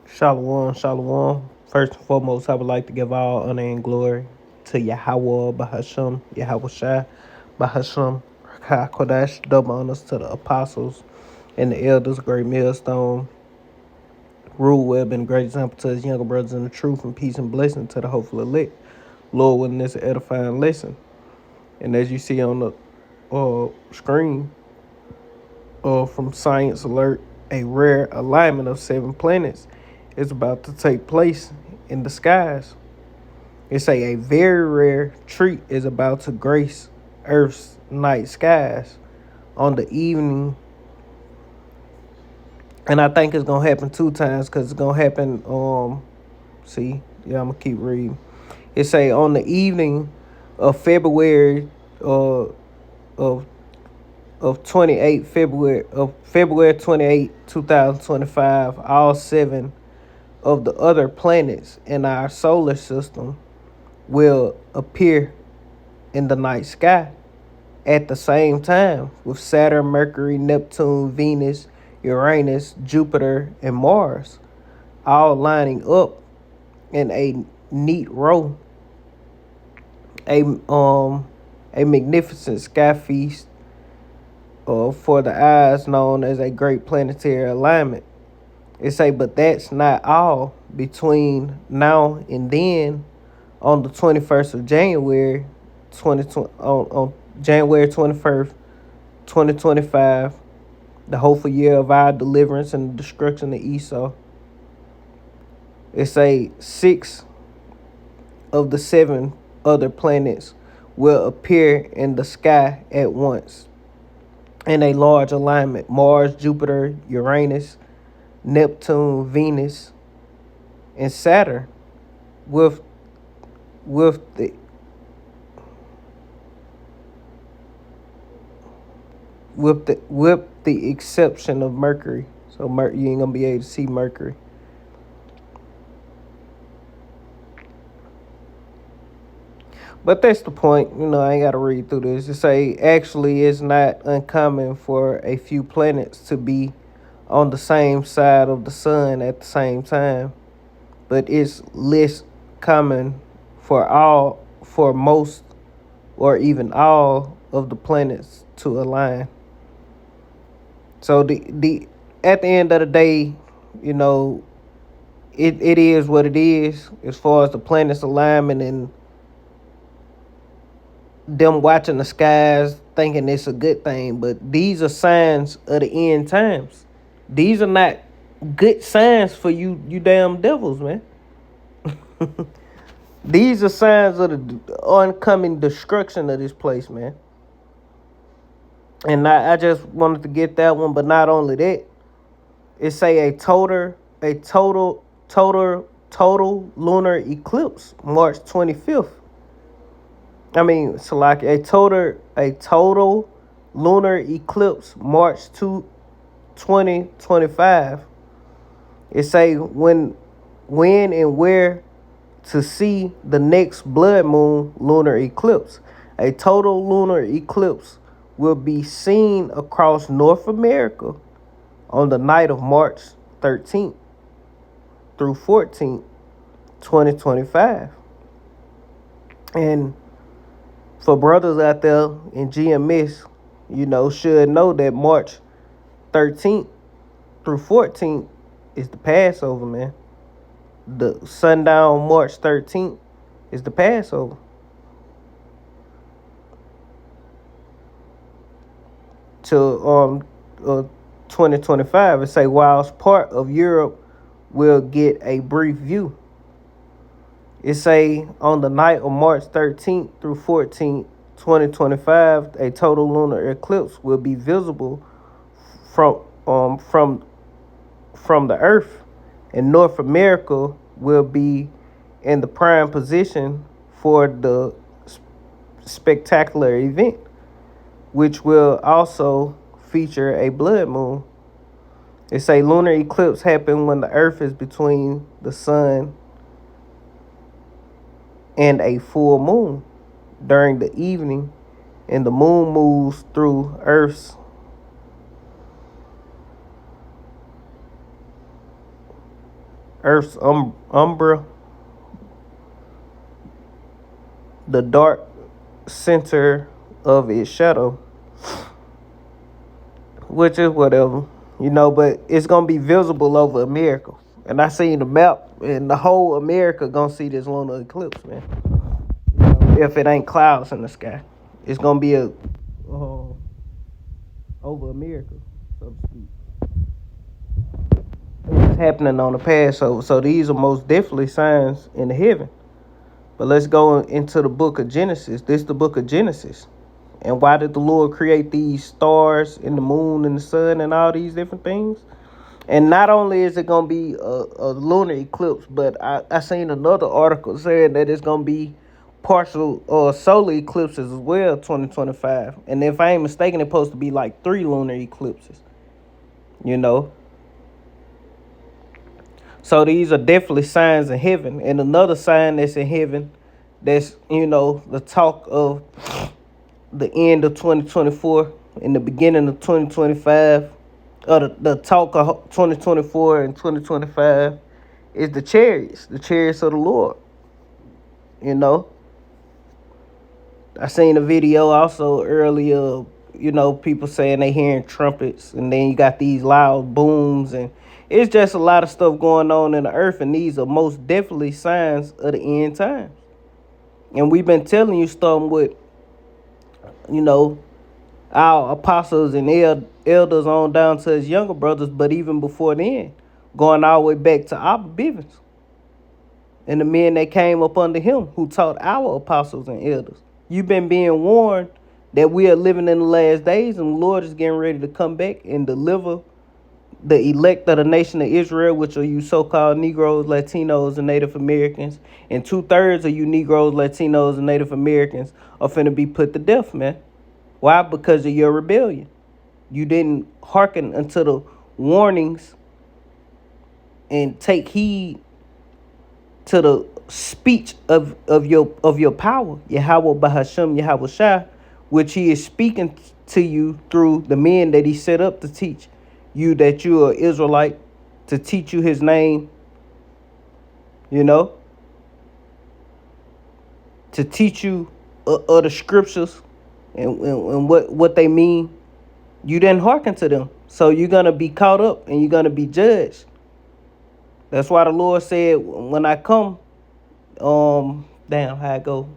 Shalom, shalom. First and foremost, I would like to give all honor and glory to Yahweh Bahasham, Yahweh Shai Bahasham, Kodash, double honors to the apostles and the elders, great millstone, rule web, and great example to his younger brothers in the truth, and peace and blessing to the hopeful elect. Lord, willing this edifying lesson. And as you see on the screen from Science Alert, a rare alignment of 7 planets is about to take place in the skies. It's a very rare treat is about to grace Earth's night skies on the evening. And I think it's gonna happen 2 times because it's gonna happen I'm gonna keep reading. It say on the evening of February of February 28, 2025, all 7 of the other planets in our solar system will appear in the night sky at the same time, with Saturn, Mercury, Neptune, Venus, Uranus, Jupiter, and Mars all lining up in a neat row. A magnificent sky feast for the eyes, known as a great planetary alignment. It say, but that's not all. Between now and then, on the 21st of January, 2020, on January 21st, 2025, the hopeful year of our deliverance and the destruction of Esau. It say 6 of the 7 other planets will appear in the sky at once in a large alignment: Mars, Jupiter, Uranus, Neptune, Venus, and Saturn, with with the with the exception of Mercury. So you ain't gonna be able to see Mercury. But that's the point. I ain't gotta read through this. It say actually it's not uncommon for a few planets to be on the same side of the sun at the same time, but it's less common for most or even all of the planets to align. So the at the end of the day, you know, it is what it is as far as the planets alignment and them watching the skies thinking it's a good thing. But these are signs of the end times. These are not good signs for you damn devils, man. These are signs of the oncoming destruction of this place, man. And I just wanted to get that one, but not only that, it say a total lunar eclipse March 25th. I mean, so like a total lunar eclipse March 2025. It say when and where to see the next blood moon lunar eclipse. A total lunar eclipse will be seen across North America on the night of March 13th through 14th, 2025. And for brothers out there in GMS, should know that March 13th through 14th is the Passover, man. The sundown March 13th is the Passover. To 2025, it say whilst part of Europe will get a brief view. It say on the night of March 13th through 14th, 2025, a total lunar eclipse will be visible from the Earth, and North America will be in the prime position for the spectacular event, which will also feature a blood moon. It say lunar eclipse happen when the Earth is between the sun and a full moon during the evening, and the moon moves through Earth's umbra, the dark center of its shadow, which is whatever, but it's gonna be visible over America. And I seen the map, and the whole America gonna see this lunar eclipse, man. If it ain't clouds in the sky, it's gonna be over America, so to speak. It's happening on the Passover, so these are most definitely signs in the heaven. But let's go into the book of Genesis. This is the book of Genesis. And why did the Lord create these stars and the moon and the sun and all these different things? And not only is it going to be a lunar eclipse, but I seen another article saying that it's going to be partial solar eclipses as well, 2025. And if I ain't mistaken, it's supposed to be like 3 lunar eclipses, So these are definitely signs in heaven. And another sign that's in heaven, that's, the talk of the end of 2024 and the beginning of 2025, or the talk of 2024 and 2025, is the chariots of the Lord. I seen a video also earlier, people saying they hearing trumpets, and then you got these loud booms, and it's just a lot of stuff going on in the earth, and these are most definitely signs of the end times. And we've been telling you stuff with, our apostles and elders on down to his younger brothers, but even before then, going all the way back to Abba Bivens and the men that came up under him who taught our apostles and elders. You've been being warned that we are living in the last days, and the Lord is getting ready to come back and deliver the elect of the nation of Israel, which are you so-called Negroes, Latinos, and Native Americans. And 2/3 of you Negroes, Latinos, and Native Americans are finna be put to death, man. Why? Because of your rebellion. You didn't hearken unto the warnings and take heed to the speech of your power, Yahweh Bahashem Yahweh Shai, which he is speaking to you through the men that he set up to teach you that you are Israelite, to teach you his name, to teach you of the scriptures and what they mean. You didn't hearken to them, so you're gonna be caught up and you're gonna be judged. That's why the Lord said, when I come, damn, how I go?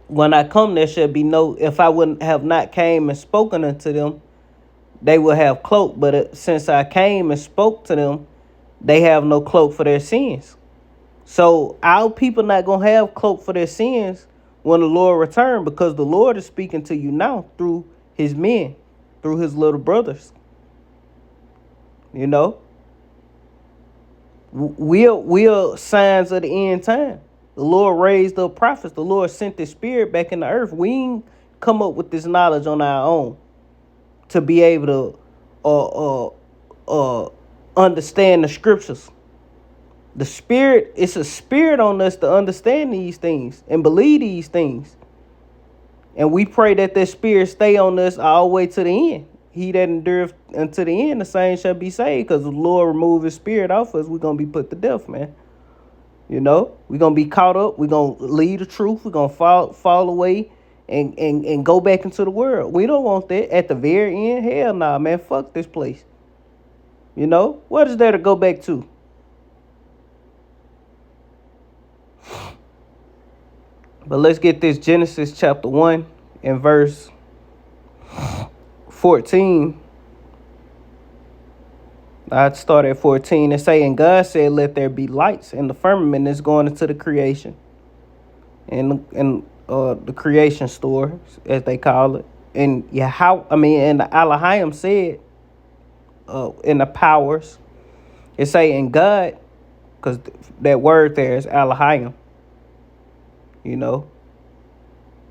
When I come, there shall be no, if I wouldn't have not came and spoken unto them, they will have cloak. But since I came and spoke to them, they have no cloak for their sins. So our people not going to have cloak for their sins when the Lord return, because the Lord is speaking to you now through his men, through his little brothers. We are signs of the end time. The Lord raised up prophets. The Lord sent his spirit back in the earth. We ain't come up with this knowledge on our own to be able to understand the scriptures. The spirit, it's a spirit on us to understand these things and believe these things. And we pray that spirit stay on us all the way to the end. He that endureth unto the end, the same shall be saved. Because the Lord remove his spirit off us, we're going to be put to death, man. We're going to be caught up. We're going to leave the truth. We're going to fall away and go back into the world. We don't want that at the very end. Hell nah, man. Fuck this place. What is there to go back to? But let's get this Genesis chapter 1 and verse 14. I'd start at 14 and say, and God said, let there be lights in the firmament. Is going into the creation. And the creation store, as they call it. And and the Elohim said, in the powers, it say in God, because that word there is Elohim.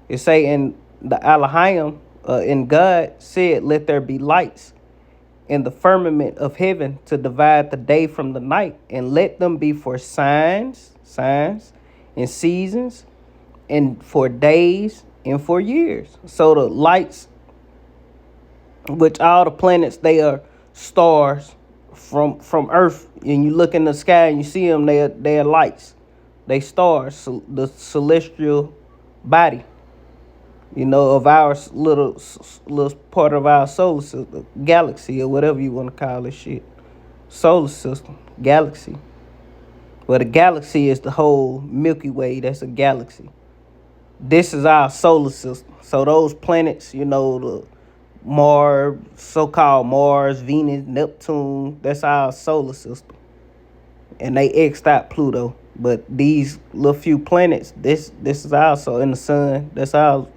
It say in the Elohim, in God said, let there be lights in the firmament of heaven to divide the day from the night, and let them be for signs, and seasons, and for days, and for years. So the lights, which all the planets, they are stars from Earth, and you look in the sky and you see them, they're lights, they stars, the celestial body, of our little part of our solar system, galaxy, or whatever you want to call this shit. Solar system, galaxy. Well, the galaxy is the whole Milky Way. That's a galaxy. This is our solar system. So those planets, the Mars, so-called Mars, Venus, Neptune, that's our solar system. And they X'd out Pluto. But these little few planets, this is also in the sun. That's our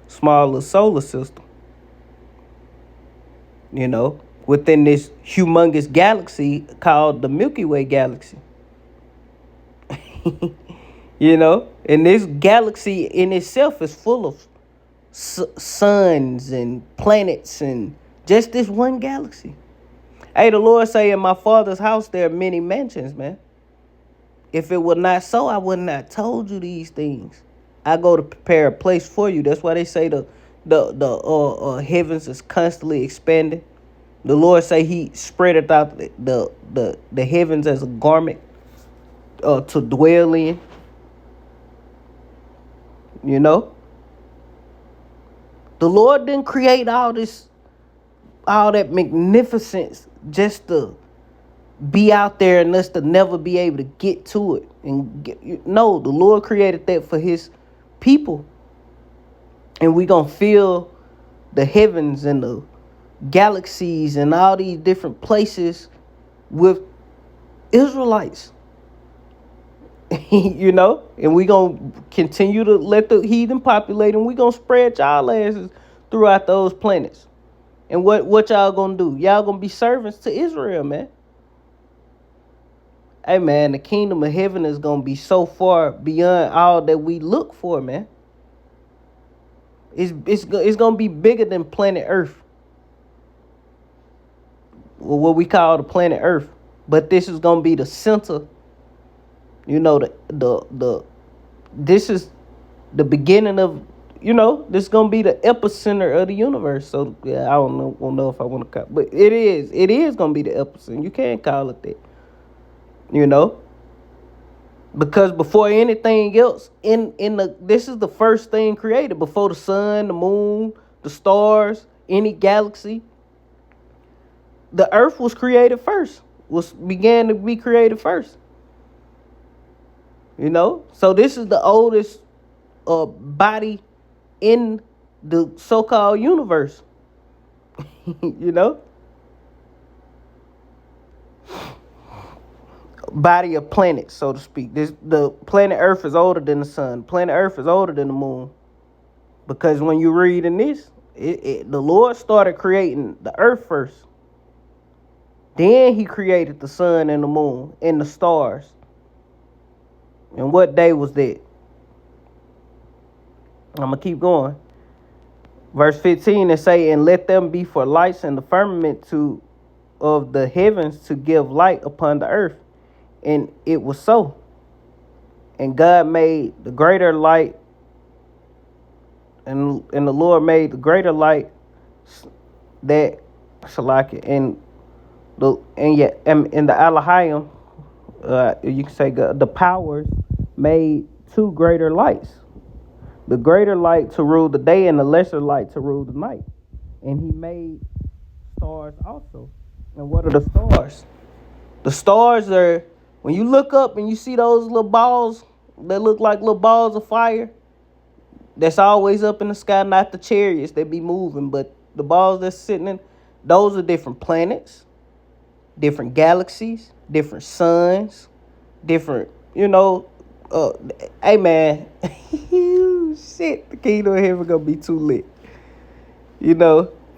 smaller solar system. Within this humongous galaxy called the Milky Way galaxy. And this galaxy in itself is full of suns and planets and just this one galaxy. Hey, the Lord say, in my Father's house there are many mansions, man. If it were not so, I would not have told you these things. I go to prepare a place for you. That's why they say the heavens is constantly expanding. The Lord say He spreadeth out the heavens as a garment to dwell in. The Lord didn't create all that magnificence just to be out there and us to never be able to get to it. No, the Lord created that for His people. And we gonna fill the heavens and the galaxies and all these different places with Israelites. And we gonna continue to let the heathen populate, and we gonna spread y'all asses throughout those planets. And what y'all gonna do? Y'all gonna be servants to Israel, man. Hey, man, the kingdom of heaven is gonna be so far beyond all that we look for, man. It's gonna be bigger than planet Earth, or what we call the planet Earth. But this is gonna be the center. This is the beginning of, this is gonna be the epicenter of the universe. So yeah, I don't know if I want to call, but it is gonna be the epicenter. You can't call it that. Because before anything else, this is the first thing created. Before the sun, the moon, the stars, any galaxy, the earth was created first. Began to be created first. So this is the oldest body in the so-called universe. Body of planets, so to speak. The planet Earth is older than the sun. Planet Earth is older than the moon. Because when you read in this, the Lord started creating the earth first. Then He created the sun and the moon and the stars. And what day was that? I'm going to keep going. Verse 15, it say, and let them be for lights in the firmament of the heavens to give light upon the earth. And it was so. And God made the greater light, and the Lord made the greater light that Salaki and the Elohim, you can say the powers made two greater lights. The greater light to rule the day and the lesser light to rule the night. And He made stars also. And what are the stars? The stars are, when you look up and you see those little balls that look like little balls of fire, that's always up in the sky, not the chariots that be moving, but the balls that's sitting in, those are different planets, different galaxies, different suns, different, hey man, shit, the kingdom of heaven gonna be too lit.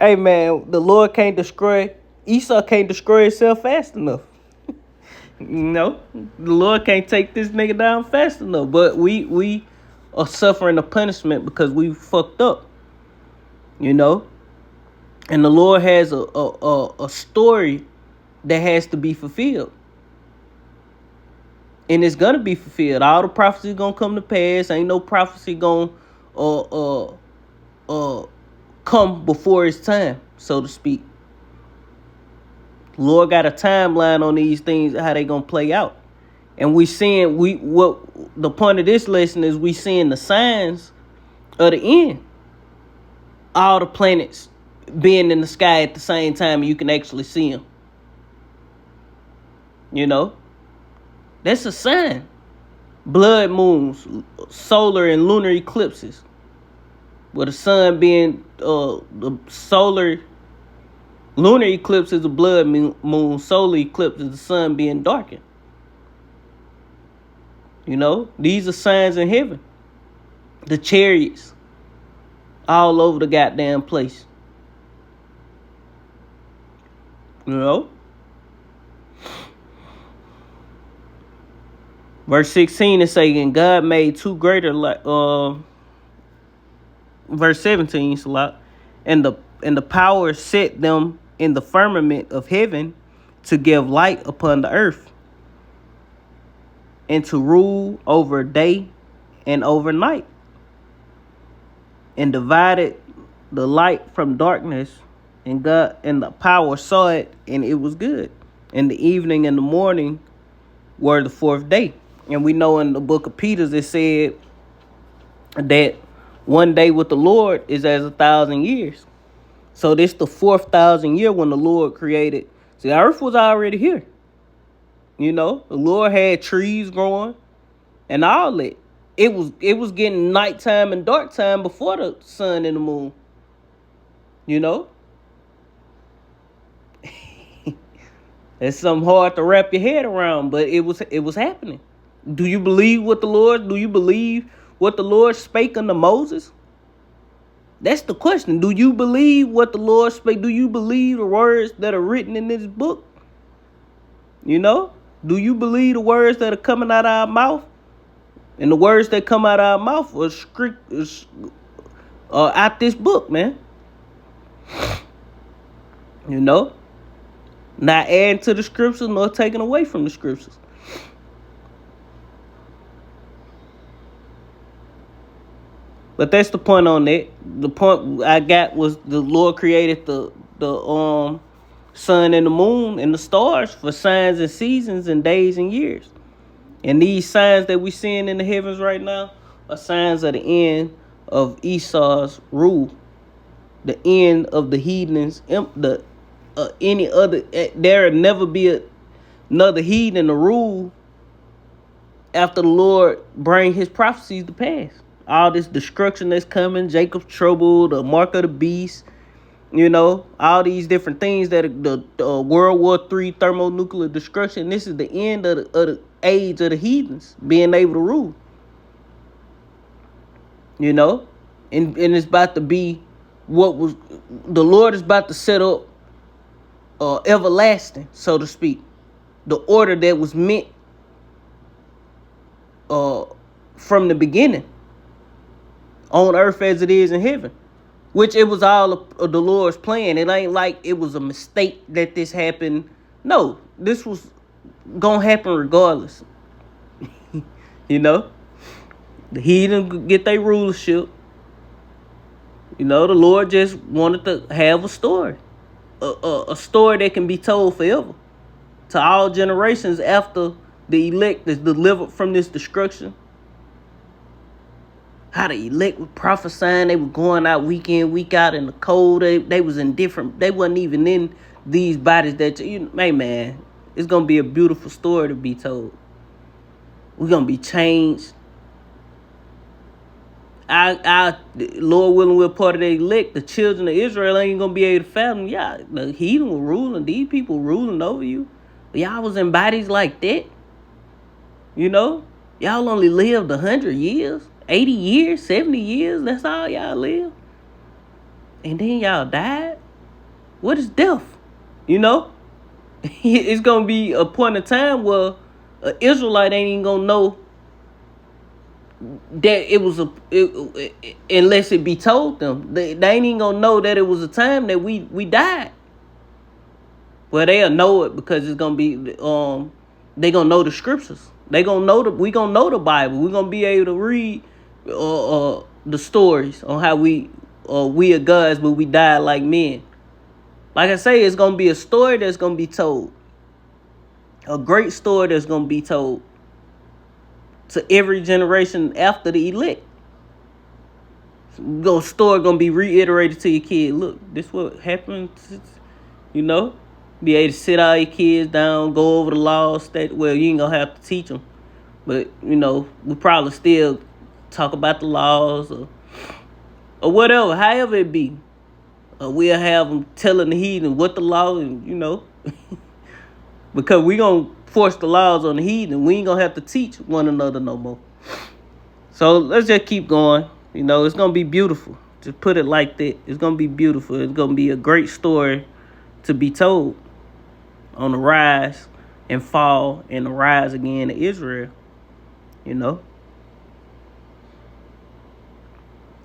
Hey man, the Lord can't destroy, Esau can't destroy himself fast enough. The Lord can't take this nigga down fast enough. But we are suffering the punishment because we fucked up. And the Lord has a story that has to be fulfilled. And it's gonna be fulfilled. All the prophecy gonna come to pass. Ain't no prophecy gonna come before its time, so to speak. The Lord got a timeline on these things, how they gonna play out. And what the point of this lesson is, we seeing the signs of the end. All the planets being in the sky at the same time, and you can actually see them. You know, that's a sign. Blood moons, solar and lunar eclipses, with the sun being the solar lunar eclipse is a blood moon, solar eclipse is the sun being darkened. You know, these are signs in heaven. The chariots all over the goddamn place. You know? Verse 16 is saying, God made two greater verse 17 is a lot. And the power set them in the firmament of heaven to give light upon the earth, and to rule over day and over night, and divided the light from darkness. And God and the power saw it, and it was good. And the evening and the morning were the fourth day. And we know in the book of Peter it said that one day with the Lord is as 1,000 years. So this the 4,000 year when the Lord created. See, the earth was already here. You know, the Lord had trees growing and all that. It was getting nighttime and dark time before the sun and the moon. You know? It's something hard to wrap your head around, but it was happening. Do you believe what the Lord spake unto Moses? That's the question. Do you believe what the Lord spake? Do you believe the words that are written in this book? You know? Do you believe the words that are coming out of our mouth? And the words that come out of our mouth are out this book, man. You know? Not adding to the scriptures nor taking away from the scriptures. But that's the point on that. The point I got was the Lord created the sun and the moon and the stars for signs and seasons and days and years. And these signs that we're seeing in the heavens right now are signs of the end of Esau's rule, the end of the heathens. There'll never be another heathen to rule after the Lord bring His prophecies to pass. All this destruction that's coming, Jacob's trouble, the mark of the beast, you know, all these different things that the World War III thermonuclear destruction. This is the end of the age of the heathens being able to rule. You know, and it's about to be the Lord is about to set up everlasting, so to speak, the order that was meant from the beginning on earth as it is in heaven, which it was all of the Lord's plan. It ain't like it was a mistake that this happened. No, this was gonna happen regardless. You know, the heathen get their rulership. You know, the Lord just wanted to have a story, a story that can be told forever to all generations after the elect is delivered from this destruction. How the elect were prophesying, they were going out week in, week out in the cold. They was in different, they wasn't even in these bodies that, hey man, it's going to be a beautiful story to be told. We're going to be changed. Lord willing, we're part of the elect. The children of Israel ain't going to be able to fathom. Yeah, the heathen were ruling, these people ruling over you. But y'all was in bodies like that. You know, y'all only lived 100 years. 80 years, 70 years, that's all y'all live. And then y'all died. What is death? You know? It's going to be a point of time where an Israelite ain't even going to know that it was unless it be told them. They ain't even going to know that it was a time that we died. Well, they'll know it because it's going to be, they going to know the scriptures. We going to know the Bible. We're going to be able to read the stories on how we are gods, but we died like men. Like I say, it's gonna be a story that's gonna be told. A great story that's gonna be told to every generation after the elect. Story gonna be reiterated to your kid. Look, this what happened. You know, be able to sit all your kids down, go over the laws. Well, you ain't gonna have to teach them, but we probably still talk about the laws or whatever, however it be. We'll have them telling the heathen what the law and because we gonna force the laws on the heathen. We ain't gonna have to teach one another no more. So let's just keep going. It's gonna be beautiful. Just put it like that. It's gonna be beautiful. It's gonna be a great story to be told on the rise and fall and the rise again of Israel.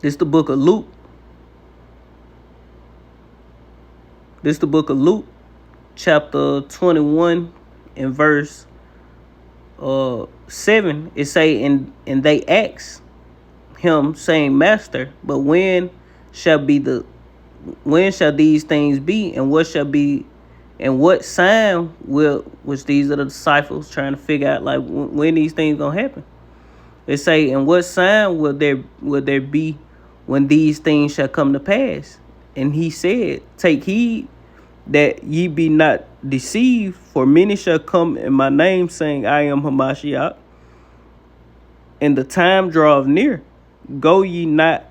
This the book of Luke. This the book of Luke, chapter 21 and verse 7. It say, and they asked him, saying, Master, but when shall these things be, and what shall be, and what sign which these are the disciples trying to figure out, like, when these things gonna happen. They say, and what sign will there be when these things shall come to pass? And he said, take heed that ye be not deceived, for many shall come in my name, saying, I am Hamashiach, and the time draweth near. Go ye not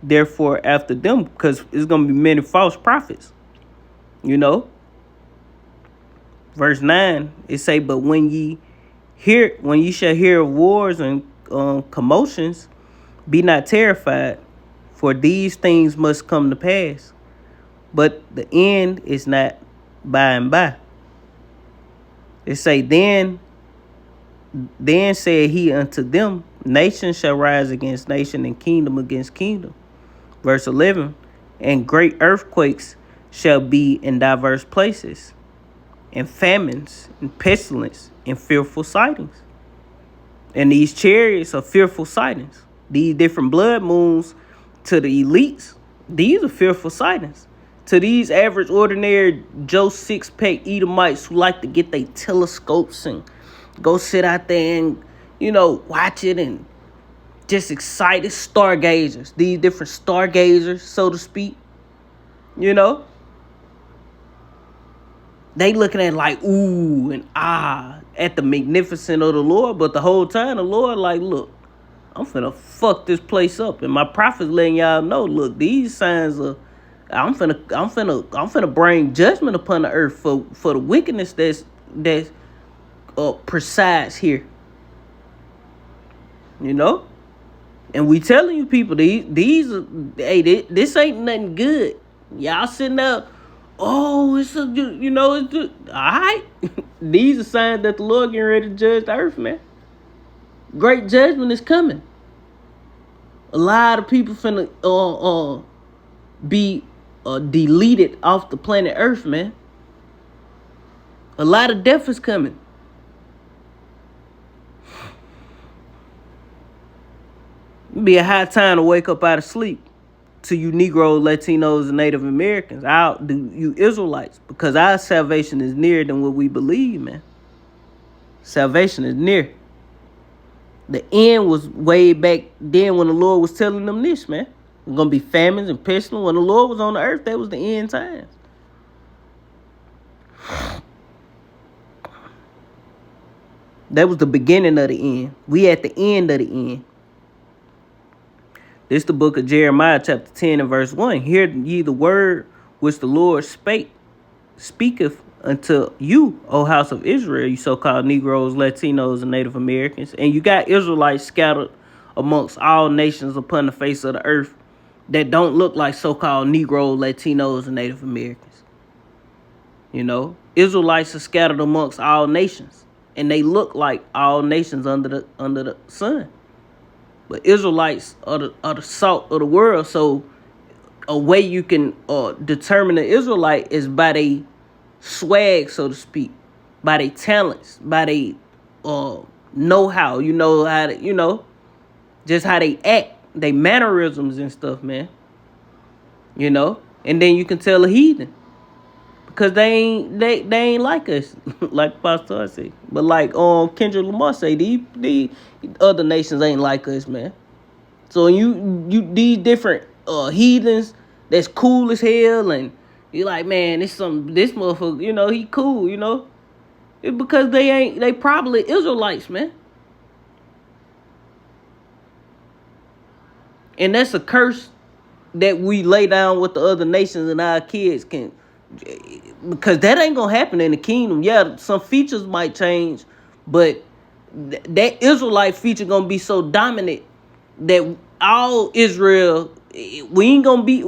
therefore after them, because it's going to be many false prophets. Verse 9, it say, but when ye shall hear of wars and commotions, be not terrified, for these things must come to pass, but the end is not by and by. It say, then said he unto them, nation shall rise against nation, and kingdom against kingdom. Verse 11, and great earthquakes shall be in diverse places, and famines, and pestilence, and fearful sightings. And these chariots are fearful sightings. These different blood moons to the elites, these are fearful sightings. To these average, ordinary Joe six-pack Edomites who like to get their telescopes and go sit out there and, watch it and just excited stargazers. These different stargazers, so to speak, they looking at like, ooh and ah at the magnificence of the Lord. But the whole time the Lord like, look, I'm finna fuck this place up. And my prophets letting y'all know, look, these signs are, I'm finna bring judgment upon the earth for the wickedness that's presides here. And we telling you people, these are, hey, this ain't nothing good. Y'all sitting there, oh, it's a, it's all right. These are signs that the Lord getting ready to judge the earth, man. Great judgment is coming. A lot of people finna be deleted off the planet Earth, man. A lot of death is coming. It'd be a high time to wake up out of sleep to you Negroes, Latinos, and Native Americans, you Israelites, because our salvation is nearer than what we believe, man. Salvation is near. The end was way back then when the Lord was telling them this, man. There's going to be famines and pestilence. When the Lord was on the earth, that was the end times. That was the beginning of the end. We at the end of the end. This is the book of Jeremiah, chapter 10 and verse 1. Hear ye the word which the Lord speaketh unto you, O house of Israel, you so-called Negroes, Latinos, and Native Americans. And you got Israelites scattered amongst all nations upon the face of the earth that don't look like so-called Negroes, Latinos, and Native Americans. Israelites are scattered amongst all nations, and they look like all nations under the sun. But Israelites are the salt of the world. So a way you can determine the Israelite is by their swag, so to speak, by their talents, by their know-how. How to, just how they act, their mannerisms and stuff, man. And then you can tell a heathen. Cause they ain't like us, like Pastor say. But like Kendrick Lamar say, these other nations ain't like us, man. So you these different heathens that's cool as hell, and you like, man, this motherfucker, he cool, It's because they probably Israelites, man. And that's a curse that we lay down with the other nations, and our kids can, because that ain't gonna happen in the kingdom. Yeah, some features might change, but that Israelite feature gonna be so dominant that all Israel, we ain't gonna be.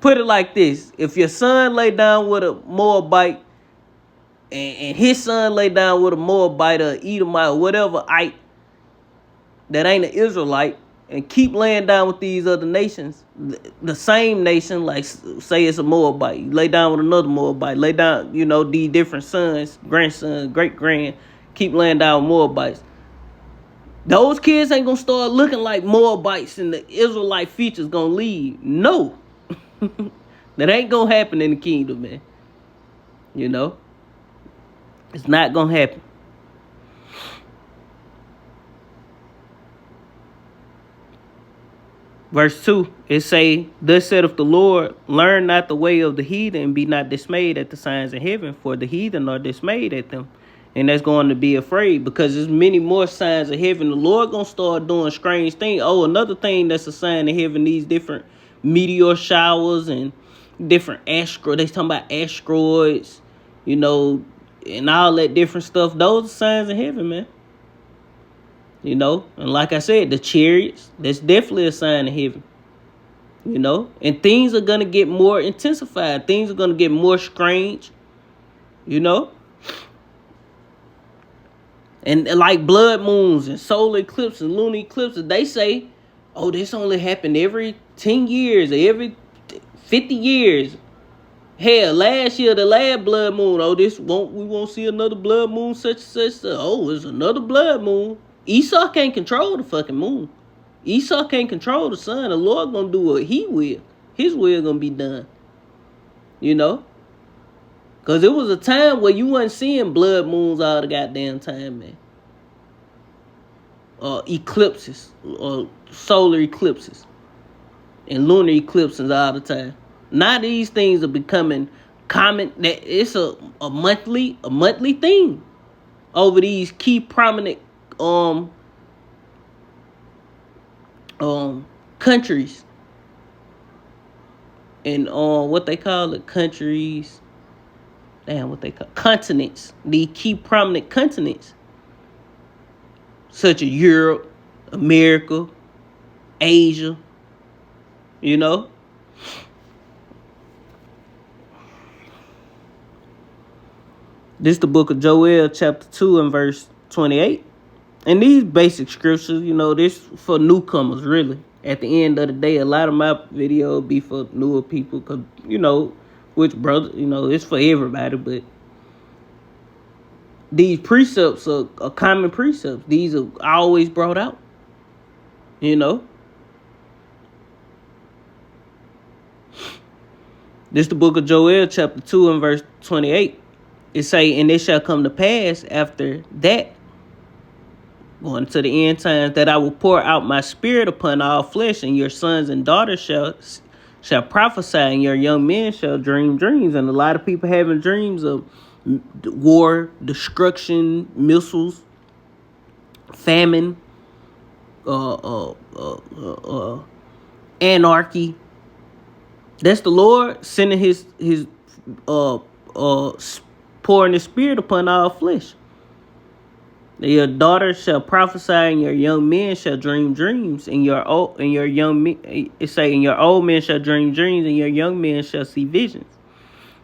Put it like this: if your son lay down with a Moabite, and his son lay down with a Moabite or Edomite or whatever that ain't an Israelite, and keep laying down with these other nations, the same nation, like say it's a Moabite, you lay down with another Moabite, lay down, these different sons, grandsons, great-grand, keep laying down with Moabites. Those kids ain't gonna start looking like Moabites, and the Israelite features gonna leave. No. That ain't gonna happen in the kingdom, man. It's not gonna happen. Verse 2, it say, thus saith the Lord, learn not the way of the heathen, and be not dismayed at the signs in heaven, for the heathen are dismayed at them. And that's going to be afraid, because there's many more signs of heaven. The Lord going to start doing strange things. Oh, another thing that's a sign of heaven, these different meteor showers and different asteroids. They talking about asteroids, and all that different stuff. Those are signs of heaven, man. And like I said, the chariots, that's definitely a sign of heaven. And things are going to get more intensified. Things are going to get more strange. And like blood moons and solar eclipses and lunar eclipses, they say, oh, this only happened every 10 years or every 50 years. Hell, last year, the last blood moon, we won't see another blood moon such and such. Oh, it's another blood moon. Esau can't control the fucking moon. Esau can't control the sun. The Lord gonna do what he will. His will gonna be done. Because it was a time where you wasn't seeing blood moons all the goddamn time, man. Eclipses, solar eclipses, and lunar eclipses all the time. Now these things are becoming common. That it's a monthly thing over these key prominent countries, and what they call it, countries. What they call continents. The key prominent continents, such as Europe, America, Asia. This is the book of Joel, chapter 2 and verse 28. And these basic scriptures, this for newcomers, really. At the end of the day, a lot of my video will be for newer people, because, which brother, it's for everybody, but these precepts are common precepts. These are always brought out, This is the book of Joel, chapter 2 and verse 28. It say, and it shall come to pass after that, going to the end times, that I will pour out my spirit upon all flesh, and your sons and daughters shall prophesy, and your young men shall dream dreams. And a lot of people having dreams of war, destruction, missiles, famine, anarchy. That's the Lord sending his pouring his spirit upon all flesh. Your daughters shall prophesy, and your young men shall dream dreams, and your old men shall dream dreams, and your young men shall see visions.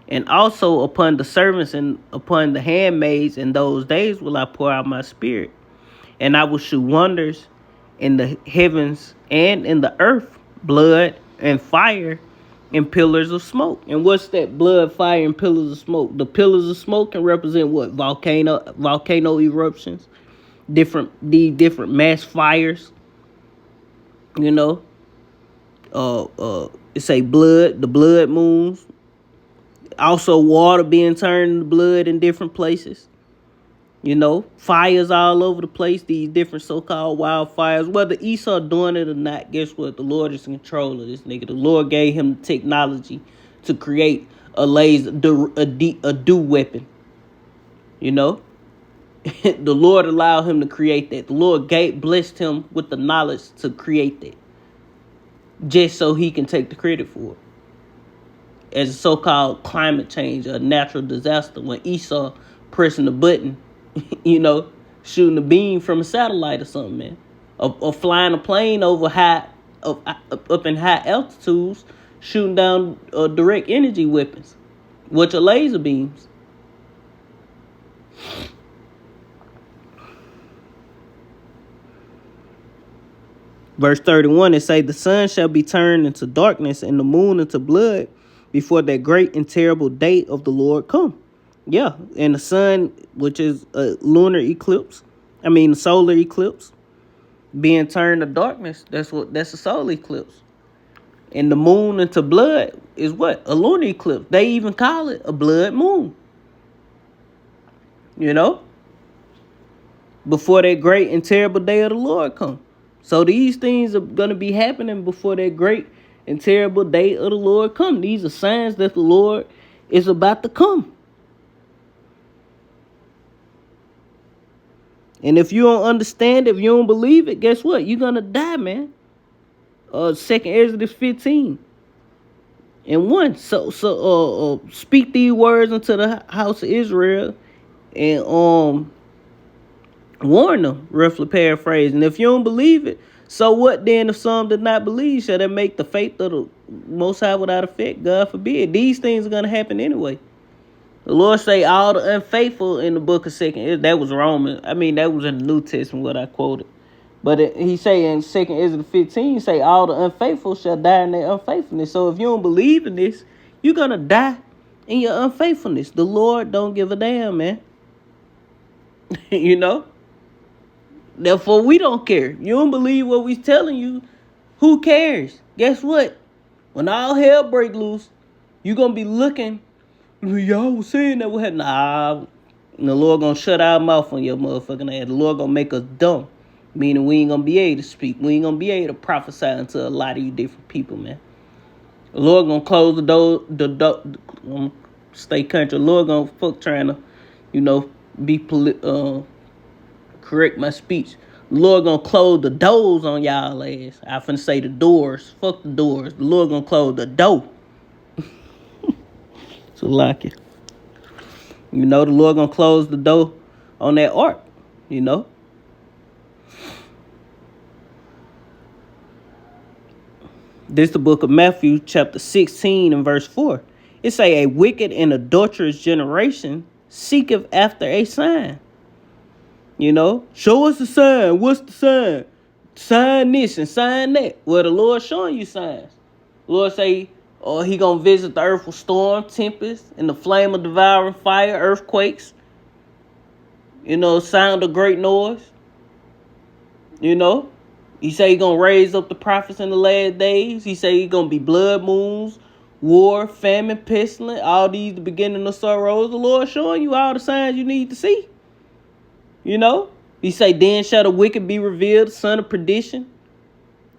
And also upon the servants and upon the handmaids in those days will I pour out my spirit, and I will shew wonders in the heavens and in the earth, blood and fire and pillars of smoke. And what's that? Blood, fire, and pillars of smoke. The pillars of smoke can represent what? Volcano eruptions, different mass fires. It say blood, the blood moons, Also, water being turned into blood in different places. Fires all over the place, these different so-called wildfires. Whether Esau doing it or not, guess what? The Lord is in control of this nigga. The Lord gave him the technology to create a laser, a dew weapon. The Lord allowed him to create that. The Lord blessed him with the knowledge to create that, just so he can take the credit for it. As a so-called climate change, a natural disaster, when Esau pressing the button, shooting a beam from a satellite or something, man, or flying a plane over up in high altitudes, shooting down direct energy weapons, which are laser beams. Verse 31, it say, the sun shall be turned into darkness and the moon into blood before that great and terrible day of the Lord come. Yeah, and the sun, which is a solar eclipse, being turned to darkness, that's a solar eclipse. And the moon into blood is what? A lunar eclipse. They even call it a blood moon. Before that great and terrible day of the Lord come. So these things are going to be happening before that great and terrible day of the Lord come. These are signs that the Lord is about to come. And if you don't understand it, if you don't believe it, guess what? You're going to die, man. 2nd Exodus 15 and 1. So speak these words unto the house of Israel and warn them, roughly paraphrase. And if you don't believe it, so what then if some did not believe? Shall that make the faith of the Most High without effect? God forbid. These things are going to happen anyway. The Lord say all the unfaithful in the book of 2nd. That was Romans. That was in the New Testament what I quoted. But he say in 2nd Exodus 15, say all the unfaithful shall die in their unfaithfulness. So if you don't believe in this, you're going to die in your unfaithfulness. The Lord don't give a damn, man. Therefore, we don't care. You don't believe what we're telling you. Who cares? Guess what? When all hell break loose, you're going to be looking. Y'all was saying that we had. Nah. And the Lord going to shut our mouth on your motherfucking ass. The Lord going to make us dumb. Meaning we ain't going to be able to speak. We ain't going to be able to prophesy unto a lot of you different people, man. The Lord going to close the door. Stay country. The Lord going to fuck trying to, be correct my speech. The Lord gonna close the doors on y'all ass. I finna say the doors. Fuck the doors. The Lord gonna close the door. So like it. The Lord gonna close the door on that ark. This the book of Matthew chapter 16 and verse 4. It say a wicked and adulterous generation seeketh after a sign. Show us the sign. What's the sign? Sign this and sign that. Well, the Lord showing you signs. The Lord say, he gonna visit the earth with storm, tempest, and the flame of devouring fire, earthquakes. Sound of great noise. He say he gonna raise up the prophets in the last days. He say he gonna be blood moons, war, famine, pestilence, all these the beginning of sorrows. The Lord showing you all the signs you need to see. He say, then shall the wicked be revealed, son of perdition.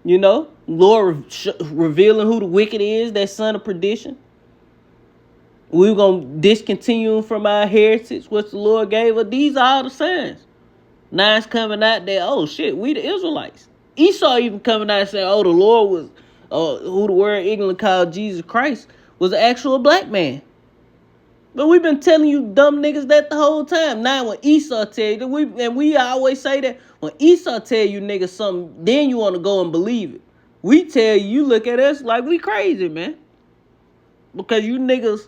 Lord revealing who the wicked is, that son of perdition. We're going to discontinue from our heritage, which the Lord gave us. These are all the signs. Now it's coming out that, oh shit, we the Israelites. Esau even coming out and saying, oh, the Lord was, who the word England called Jesus Christ, was an actual black man. But we've been telling you dumb niggas that the whole time. Now when Esau tell you, we always say that, when Esau tell you niggas something, then you want to go and believe it. We tell you, you look at us like we crazy, man. Because you niggas,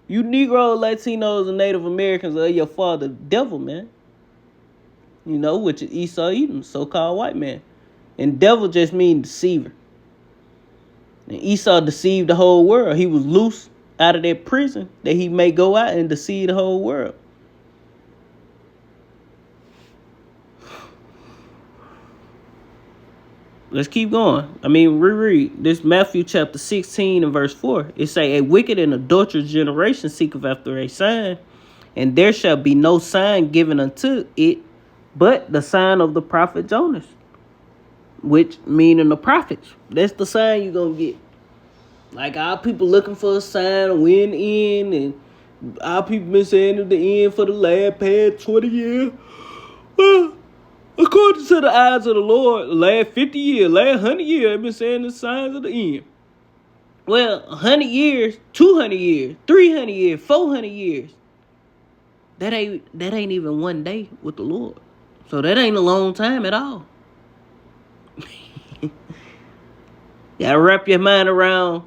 you Negro, Latinos, and Native Americans are your father, the devil, man. Which is Esau Edom, so-called white man. And devil just means deceiver. And Esau deceived the whole world. He was loose out of that prison that he may go out and deceive the whole world. Let's keep going. Reread this Matthew chapter 16 and verse 4. It say, a wicked and adulterous generation seeketh after a sign, and there shall be no sign given unto it but the sign of the prophet Jonas. Which meaning the prophets. That's the sign you're going to get. Like our people looking for a sign, we in the end, and our people been saying at the end for the last past 20 years. Well, according to the eyes of the Lord, the last 50 years, last 100 years, they've been saying the signs of the end. Well, 100 years, 200 years, 300 years, 400 years. That ain't even one day with the Lord. So that ain't a long time at all. You gotta wrap your mind around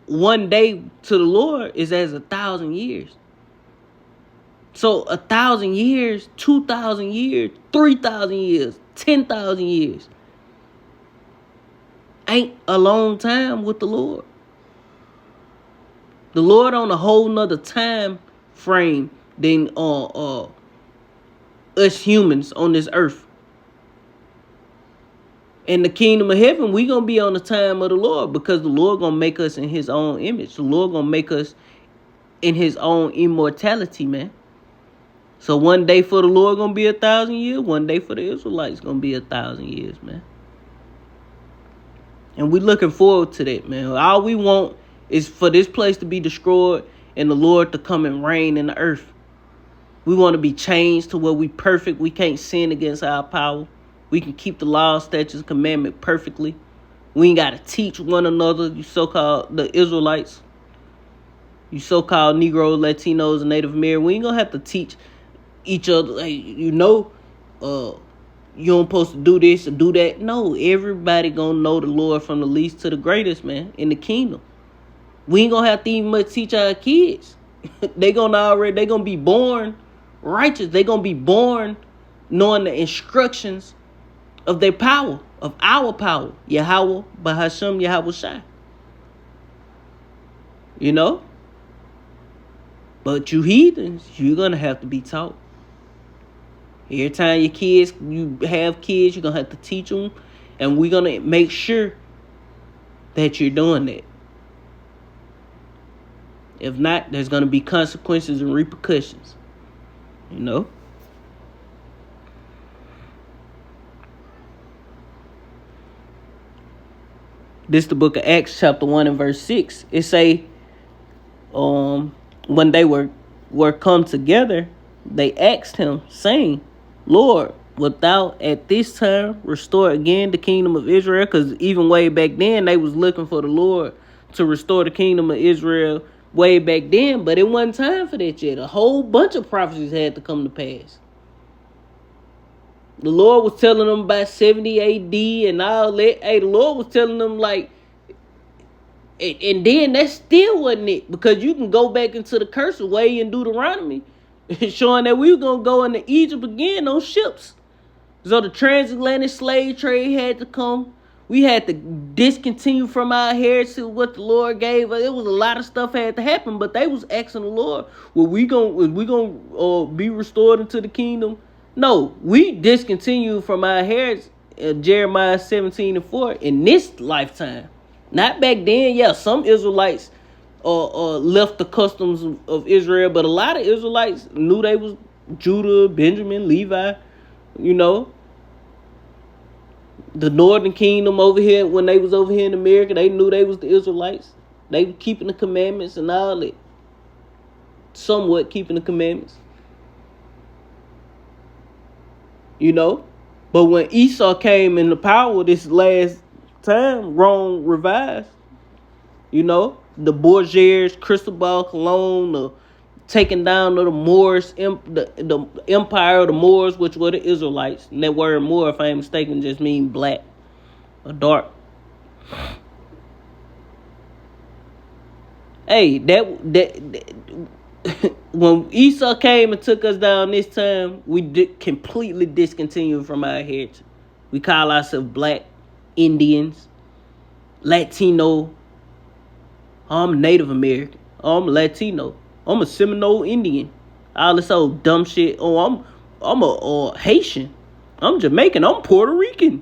one day to the Lord is as 1,000 years. So 1,000 years, 2,000 years, 3,000 years, 10,000 years ain't a long time with the Lord. The Lord on a whole nother time frame than us humans on this earth. In the kingdom of heaven, we gonna be on the time of the Lord because the Lord gonna make us in his own image. The Lord gonna make us in his own immortality, man. So one day for the Lord gonna be 1,000 years. One day for the Israelites gonna be 1,000 years, man. And we looking forward to that, man. All we want is for this place to be destroyed and the Lord to come and reign in the earth. We want to be changed to where we perfect. We can't sin against our power. We can keep the law, statutes, commandment perfectly. We ain't got to teach one another, you so-called the Israelites, you so-called Negroes, Latinos, and Native Americans. We ain't going to have to teach each other, hey, you don't supposed to do this or do that. No, everybody going to know the Lord from the least to the greatest, man, in the kingdom. We ain't going to have to even much teach our kids. They going to be born righteous. They going to be born knowing the instructions of their power, of our power. Yahweh, Bahasham, Yahweh Shai. You know? But you heathens, you're going to have to be taught. Every time you have kids, you're going to have to teach them. And we're going to make sure that you're doing that. If not, there's going to be consequences and repercussions. You know? This the book of Acts chapter 1 and verse 6. It say, when they were come together, they asked him, saying, Lord, wilt thou at this time restore again the kingdom of Israel? Because even way back then, they was looking for the Lord to restore the kingdom of Israel way back then. But it wasn't time for that yet. A whole bunch of prophecies had to come to pass. The Lord was telling them about 70 AD and all that. Hey, the Lord was telling them like, and then that still wasn't it. Because you can go back into the curse way in Deuteronomy, showing that we were going to go into Egypt again on ships. So the transatlantic slave trade had to come. We had to discontinue from our heritage what the Lord gave us. It was a lot of stuff had to happen, but they was asking the Lord, was we gonna be restored into the kingdom? No, we discontinued from our heritage, Jeremiah 17 and 4, in this lifetime. Not back then. Yeah, some Israelites left the customs of Israel, but a lot of Israelites knew they was Judah, Benjamin, Levi, you know. The northern kingdom over here, when they was over here in America, they knew they was the Israelites. They were keeping the commandments and all that. Somewhat keeping the commandments. You know? But when Esau came into power this last time, Rome revised. You know? The Borgias, Cristobal Colon, the taking down of the Moors, the empire of the Moors, which were the Israelites. And that word Moor, if I ain't mistaken, just mean black or dark. Hey, that when Esau came and took us down this time, we completely discontinued from our heritage. We call ourselves black, Indians, Latino. I'm Native American. I'm Latino. I'm a Seminole Indian. All this old dumb shit. Oh, I'm a Haitian. I'm Jamaican. I'm Puerto Rican.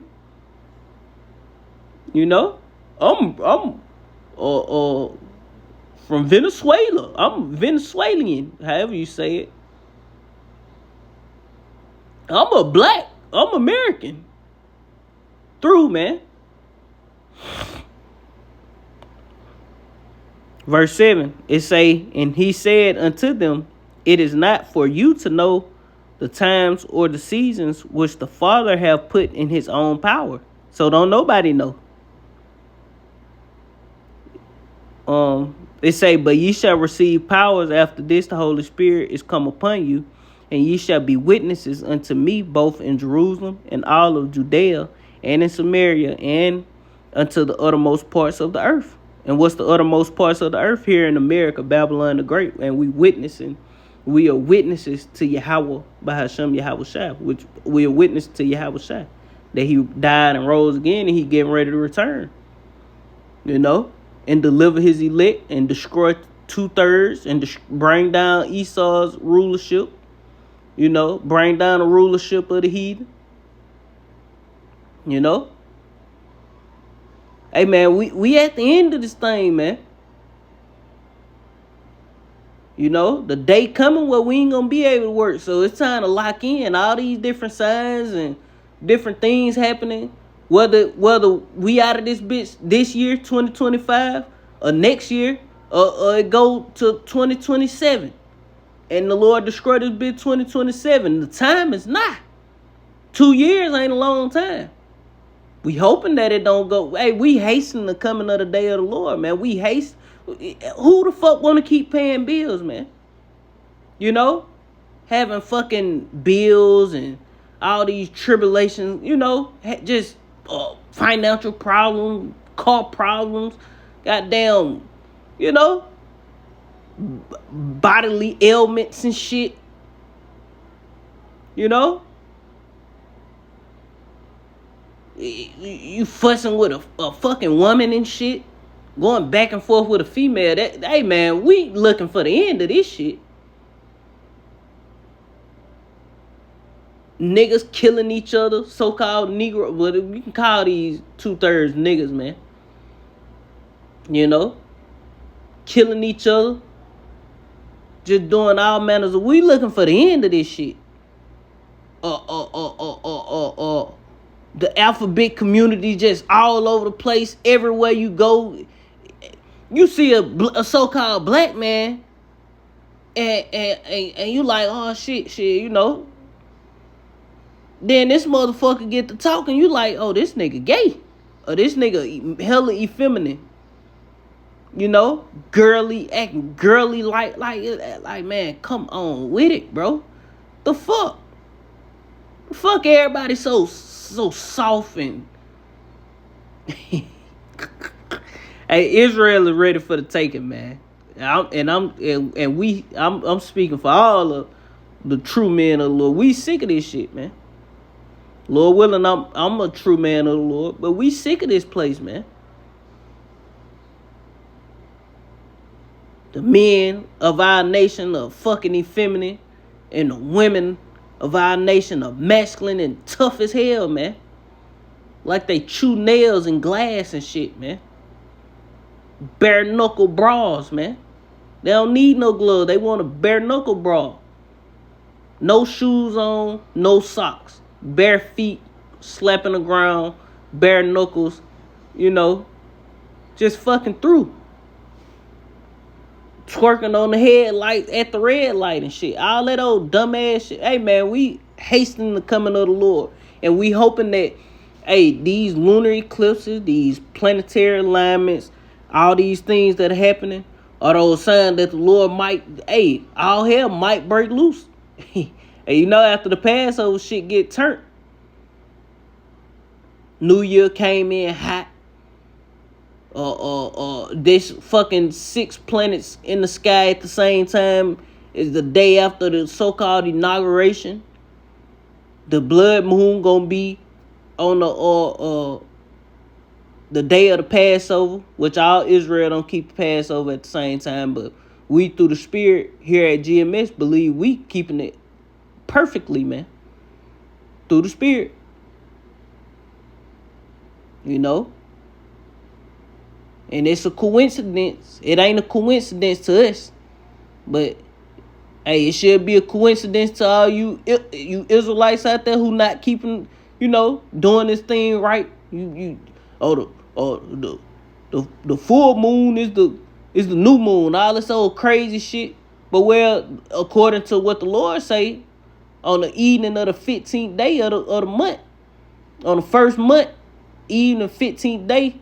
You know, I'm from Venezuela. I'm Venezuelan, however you say it. I'm American. Through, man. Verse 7, it say, and he said unto them, it is not for you to know the times or the seasons which the Father have put in his own power. So don't nobody know. It say, but ye shall receive powers after this the Holy Spirit is come upon you, and ye shall be witnesses unto me both in Jerusalem and all of Judea and in Samaria and unto the uttermost parts of the earth. And what's the uttermost parts of the earth? Here in America, Babylon the Great, and we are witnesses to Yahweh by Hashem Yahweh Shai, which we are witnesses to Yahweh Shai, that he died and rose again, and he getting ready to return. You know, and deliver his elect and destroy 2/3 and bring down Esau's rulership. You know, bring down the rulership of the heathen. You know, hey man, we at the end of this thing, man. You know, the day coming where we ain't gonna be able to work, so it's time to lock in all these different signs and different things happening. Whether we out of this bitch this year, 2025, or next year, or it go to 2027, and the Lord destroy this bitch 2027. The time is not. 2 years ain't a long time. We hoping that it don't go. Hey, we hasten the coming of the day of the Lord, man. We haste. Who the fuck want to keep paying bills, man? You know, having fucking bills and all these tribulations. You know, just financial problems, car problems, goddamn, you know, bodily ailments and shit. You know, you fussing with a fucking woman and shit, going back and forth with a female. Hey man, we looking for the end of this shit. Niggas killing each other, so-called Negro. Well, we can call these 2/3 niggas, man. You know, killing each other, just doing all manners of. We looking for the end of this shit. The alphabet community just all over the place. Everywhere you go, you see a so-called black man, and you like, oh shit, you know. Then this motherfucker get to talking, you like, oh, this nigga gay, or this nigga hella effeminate. You know, acting girly, like man, come on with it, bro. The fuck everybody so soft and hey, Israel is ready for the taking, man. I'm speaking for all of the true men of the Lord. We sick of this shit, man. Lord willing, I'm a true man of the Lord, but we sick of this place, man. The men of our nation are fucking effeminate, and the women of our nation are masculine and tough as hell, man. Like they chew nails and glass and shit, man. Bare knuckle bras, man. They don't need no glove. They want a bare knuckle bra. No shoes on, no socks. Bare feet, slapping the ground, bare knuckles, you know, just fucking through. Twerking on the headlight at the red light and shit. All that old dumbass shit. Hey man, we hastening the coming of the Lord. And we hoping that, hey, these lunar eclipses, these planetary alignments, all these things that are happening are those signs that the Lord might, hey, all hell might break loose. And you know, after the Passover shit get turned, New Year came in hot. This fucking 6 planets in the sky at the same time is the day after the so-called inauguration. The blood moon gonna be on the day of the Passover, which all Israel don't keep the Passover at the same time, but we through the Spirit here at GMS believe we keeping it perfectly, man. Through the Spirit. You know? And it's a coincidence. It ain't a coincidence to us. But hey, it should be a coincidence to all you Israelites out there who not keeping, doing this thing right. The full moon is the new moon. All this old crazy shit. But according to what the Lord say, on the evening of the 15th day of the month, on the first month, evening 15th day,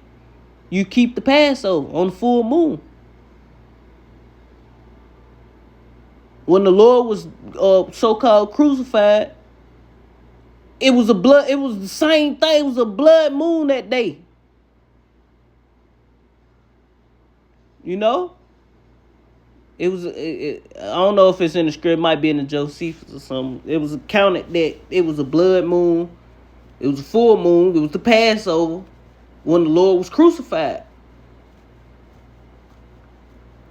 you keep the Passover on the full moon. When the Lord was so-called crucified, it was the same thing. It was a blood moon that day. It was. I don't know if it's in the script. It might be in the Josephus or something. It was accounted that it was a blood moon. It was a full moon. It was the Passover when the Lord was crucified.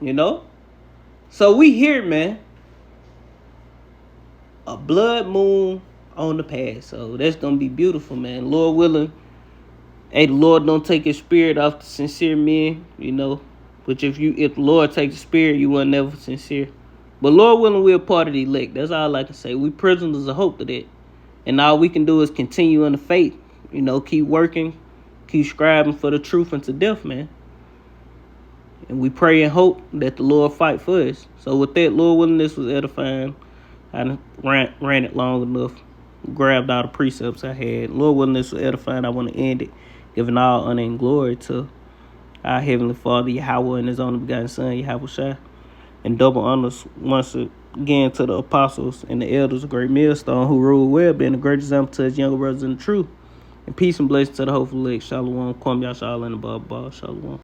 So we here, man. A blood moon on the Passover. That's gonna be beautiful, man. Lord willing. Hey, the Lord don't take his spirit off the sincere men, But if the Lord takes the spirit, you are never sincere. But Lord willing, we're a part of the elect. That's all I can say. We prisoners of hope to that. And all we can do is continue in the faith. Keep working, keep striving for the truth unto death, man. And we pray and hope that the Lord fight for us. So with that, Lord willing, this was edifying. I ran it long enough. Grabbed all the precepts I had. Lord willing, this was edifying. I want to end it, giving all honor and glory to our Heavenly Father, Yahweh, and His only begotten Son, Yahweh Shai. And double honors once again to the apostles and the elders of Great Millstone who ruled well, being a great example to his younger brothers in the truth. And peace and blessings to the hopeful elect. Shalom. Kwam Yasha'Allah and above. Shalom.